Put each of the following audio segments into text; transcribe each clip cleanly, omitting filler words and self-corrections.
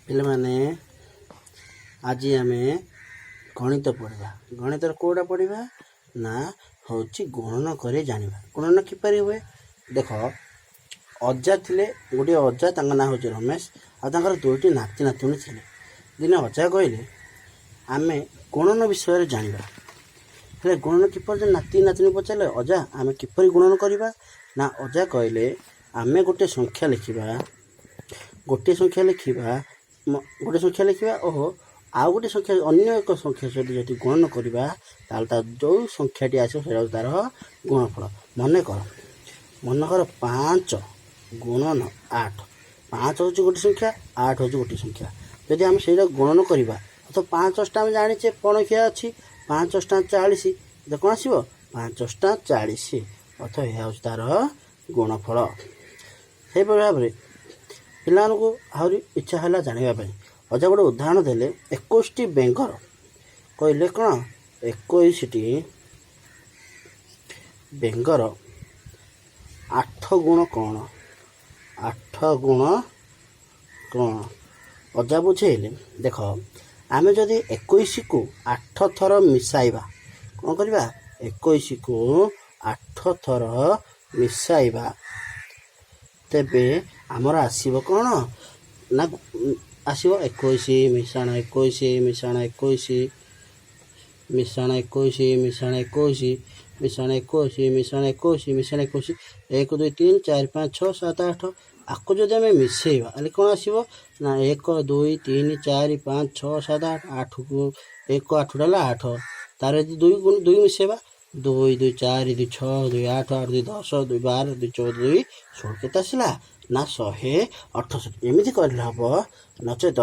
ପିଲାମାନେ ଆଜି ଆମେ ଗଣିତ ପଢ଼ିବା। ଗଣିତର କେଉଁଟା ପଢ଼ିବା ନା ହେଉଛି ଗୁଣନ କରି ଜାଣିବା। ଗୁଣନ କିପରି ହୁଏ ଦେଖ। ଅଜା ଥିଲେ, ଗୋଟିଏ ଅଜା, ତାଙ୍କ ନାଁ ହେଉଛି ରମେଶ, ଆଉ ତାଙ୍କର ଦୁଇଟି ନାତି ନାତୁଣୀ ଥିଲେ। ଦିନେ ଅଜା କହିଲେ ଆମେ ଗୁଣନ ବିଷୟରେ ଜାଣିବା। ହେଲେ ଗୁଣନ କିପରି, ନାତି ନାତୁଣୀ ପଚାରିଲେ ଅଜା ଆମେ କିପରି ଗୁଣନ କରିବା? ନା ଅଜା କହିଲେ ଆମେ ଗୋଟିଏ ସଂଖ୍ୟା ଲେଖିବା, ଗୋଟିଏ ସଂଖ୍ୟା ଲେଖିବା ଓହୋ ଆଉ ଗୋଟେ ସଂଖ୍ୟା, ଅନ୍ୟ ଏକ ସଂଖ୍ୟା ସହିତ ଯଦି ଗୁଣନ କରିବା ତାହେଲେ ତା ଯେଉଁ ସଂଖ୍ୟାଟି ଆସିବ ସେଇଟା ହେଉଛି ତା'ର ଗୁଣଫଳ। ମନେକର 5 ଗୁଣନ 8। 5 ହେଉଛି ଗୋଟେ ସଂଖ୍ୟା, 8 ହେଉଛି ଗୋଟେ ସଂଖ୍ୟା। ଯଦି ଆମେ ସେଇଟା ଗୁଣନ କରିବା ତ 5 ଅଷ୍ଟା ଆମେ ଜାଣିଛେ ପଣଖିଆ ଅଛି, 5 ଅଷ୍ଟା 40, ତ କ'ଣ ଆସିବ 5 ଅଷ୍ଟା 40, ଅର୍ଥାତ୍ ଏହା ହେଉଛି ତା'ର ଗୁଣଫଳ। ସେହିପରି ଭାବରେ ପିଲାମାନଙ୍କୁ ଆହୁରି ଇଚ୍ଛା ହେଲା ଜାଣିବା ପାଇଁ ଅଜା ଗୋଟେ ଉଦାହରଣ ଦେଲେ। 21ଟି ବେଙ୍ଗର କହିଲେ କ'ଣ 21ଟି ବେଙ୍ଗର 8 ଗୁଣ କ'ଣ? 8 ଗୁଣ କ'ଣ? ଅଜା ବୁଝେଇଲେ ଦେଖ, ଆମେ ଯଦି 21କୁ 8 ଥର ମିଶାଇବା, କ'ଣ କରିବା? 21କୁ 8 ଥର ମିଶାଇବା, ତେବେ ଆମର ଆସିବ କ'ଣ ନା ଆସିବ 21 ମିଶାଣ 21 ମିଶାଣ 21 ମିଶାଣ 21 ମିଶାଣ 21 ମିଶାଣ 21 ମିଶାଣ 21 ମିଶାଣ 21, 1 2 3 4 5 6 7 8। ଆକୁ ଯଦି ଆମେ ମିଶାଇବା ହେଲେ କ'ଣ ଆସିବ ନା 1 2 3 4 5 6 7 8। 8କୁ 1 8 ହେଲା 8, ତାର ଯଦି 2 ମିଶାଇବା 2 2 4 2 6 2 8 8 2 10 2 12 2 14 2 16, କେତେ ଆସିଲା ନା 168। ଏମିତି କରିଲେ ହେବ। ନଚେତ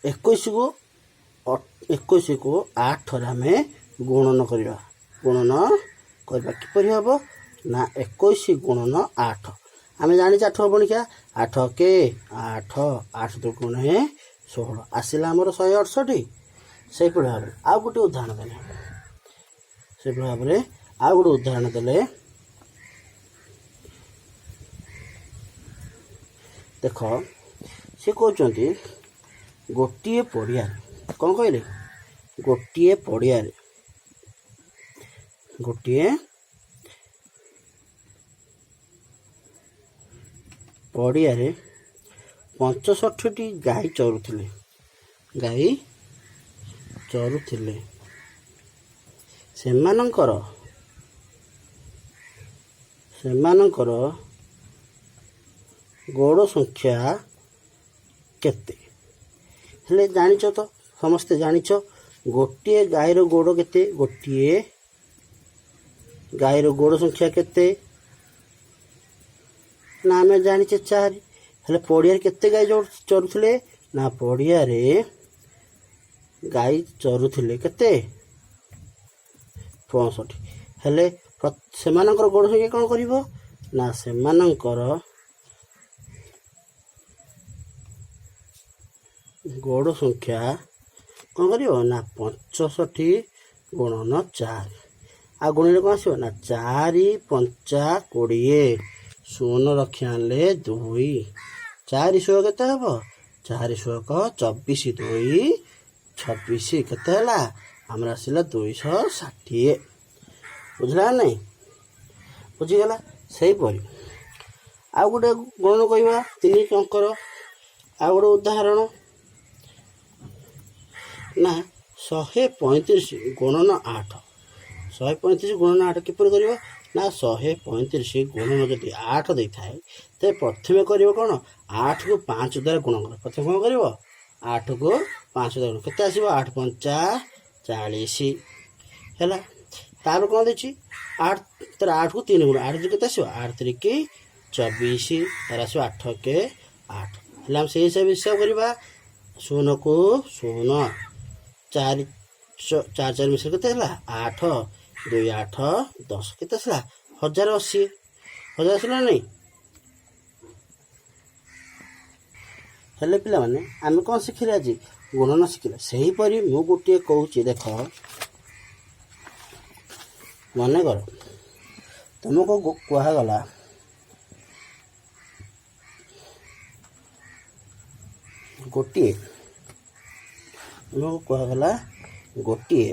21କୁ 8ରେ ଆମେ ଗୁଣନ କରିବା। କିପରି ହେବ ନା 21 ଗୁଣନ 8। ଆମେ ଜାଣିଛେ 8 ବଣିକା 8 କେ 8, 8 ଦୁଗୁଣେ 16, ଆସିଲା ଆମର 168। ସେହିପରି ଭାବରେ ଆଉ ଗୋଟେ ଉଦାହରଣ ଦେଲେ ଦେଖ, ସେ କହୁଛନ୍ତି ଗୋଟିଏ ପଡ଼ିଆରେ, କ'ଣ କହିଲେ? ଗୋଟିଏ ପଡ଼ିଆରେ 65ଟି ଗାଈ ଚରୁଥିଲେ। ସେମାନଙ୍କର ଗୋଡ଼ ସଂଖ୍ୟା କେତେ? ହେଲେ ଜାଣିଛ ତ, ସମସ୍ତେ ଜାଣିଛ ଗୋଟିଏ ଗାଈର ଗୋଡ଼ କେତେ? ଗୋଟିଏ ଗାଈର ଗୋଡ଼ ସଂଖ୍ୟା କେତେ ନା ଆମେ ଜାଣିଛେ 4। ହେଲେ ପଡ଼ିଆରେ କେତେ ଗାଈ ଚରୁଥିଲେ? ନା ପଡ଼ିଆରେ ଗାଈ ଚରୁଥିଲେ କେତେ? 65। ହେଲେ ସେମାନଙ୍କର ଗୋଡ଼ ସଂଖ୍ୟା କ'ଣ କରିବ ନା ସେମାନଙ୍କର ଗୋଡ଼ ସଂଖ୍ୟା କ'ଣ କରିବ ନା 65 ଗୁଣନ 4। ଆଉ ଗୁଣିଲେ କ'ଣ ଆସିବ ନା 4 5 20, ଶୂନ ରଖି ଆଣିଲେ 2, 4 ଶହ କେତେ ହେବ? 4 ଶହ 24, 2 26, କେତେ ହେଲା ଆମର ଆସିଲା 260। ବୁଝିଲା ନାହିଁ? ବୁଝିଗଲା। ସେହିପରି ଆଉ ଗୋଟେ ଗୁଣନ କରିବା 3 ଅଙ୍କର ଆଉ ଗୋଟେ ଉଦାହରଣ ନା 135 ଗୁଣନ 8। 135 ଗୁଣନ 8 କିପରି କରିବ ନା 135 ଗୁଣନ ଯଦି 8 ଦେଇଥାଏ ତେବେ ପ୍ରଥମେ କରିବ କ'ଣ? 8କୁ 5 ଦ୍ୱାରା ଗୁଣ କର। ପ୍ରଥମେ କ'ଣ କରିବ? 8କୁ 5 ଦ୍ୱାରା ଗୁଣ, କେତେ ଆସିବ? 8 5 40 ହେଲା। ତାପରେ କ'ଣ ଦେଇଛି? 8କୁ 3 ଗୁଣ, 8 କେତେ ଆସିବ? 8 3 24, ତାର ଆସିବ 8 କେ 8। ହେଲେ ଆମେ ସେଇ ହିସାବ କରିବା। 0କୁ 0, 4 4 ମିଶିଲେ କେତେ ହେଲା? 8 2 8 10, କେତେ ଆସିଲା? 1080। ଆସିଲା ନାହିଁ? ହେଲେ ପିଲାମାନେ ଆମେ କ'ଣ ଶିଖିଲେ ଆଜି? ଗୁଣନ ଶିଖିଲେ। ସେହିପରି ମୁଁ ଗୋଟିଏ କହୁଛି ଦେଖ, ମନେକର ତୁମକୁ କୁହାଗଲା ଗୋଟିଏ କୁହାଗଲା ଗୋଟିଏ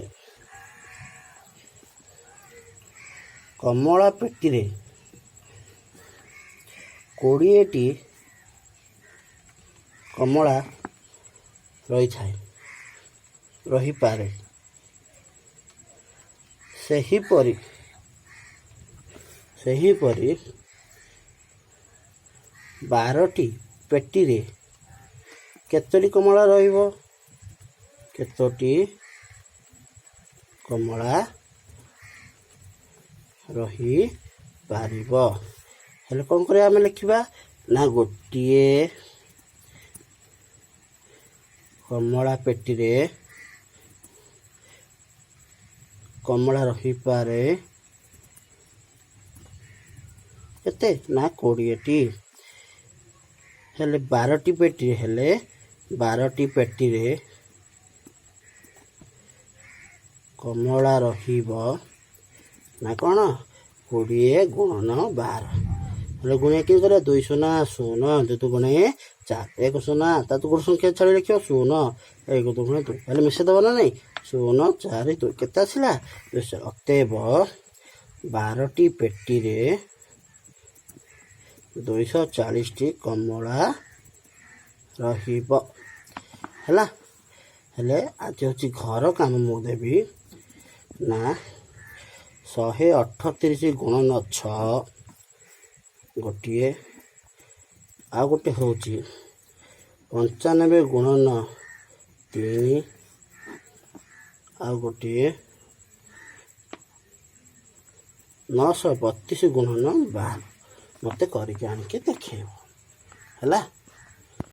କମଳା ପେଟିରେ 20ଟି କମଳା ରହିପାରେ। ସେହିପରି 12ଟି ପେଟିରେ କେତୋଟି କମଳା ରହିବ? କେତୋଟି କମଳା ରହିପାରିବ? ହେଲେ କ'ଣ କରିବା ଆମେ ଲେଖିବା ନା ଗୋଟିଏ କମଳା ପେଟିରେ କମଳା ରହିପାରେ କେତେ ନା 20ଟି। ହେଲେ 12ଟି ପେଟିରେ ହେଲେ 12ଟି ପେଟିରେ କମଳା ରହିବ ନା କ'ଣ 20 ଗୁଣନ 12। ହେଲେ ଗୁଣିଆ କିଏ କରିବା 2 ଶୂନ 0 2 ଗୁଣେ 4 1 ଶୂନ ତା ତୁ ଗୋଟେ ସଂଖ୍ୟା ଛାଡ଼ି ଲେଖିବ 0 1 2 ଗୁଣେ 2 ହେଲେ ମିଶାଇ ଦେବ ନା ନାଇଁ 0 4 2 କେତେ ଆସିଲା 200। ଅତଏବ 12ଟି ପେଟିରେ 240ଟି କମଳା ରହିବ। ହେଲା। ହେଲେ ଆଜି ହେଉଛି ଘର କାମ ମୁଁ ଦେବି ନା 138 ଗୁଣନ 6 ଗୋଟିଏ, ଆଉ ଗୋଟେ ହେଉଛି 95 ଗୁଣନ 3, ଆଉ ଗୋଟିଏ 932 ଗୁଣନ 12 ମୋତେ କରିକି ଆଣିକି ଦେଖେଇବ। ହେଲା।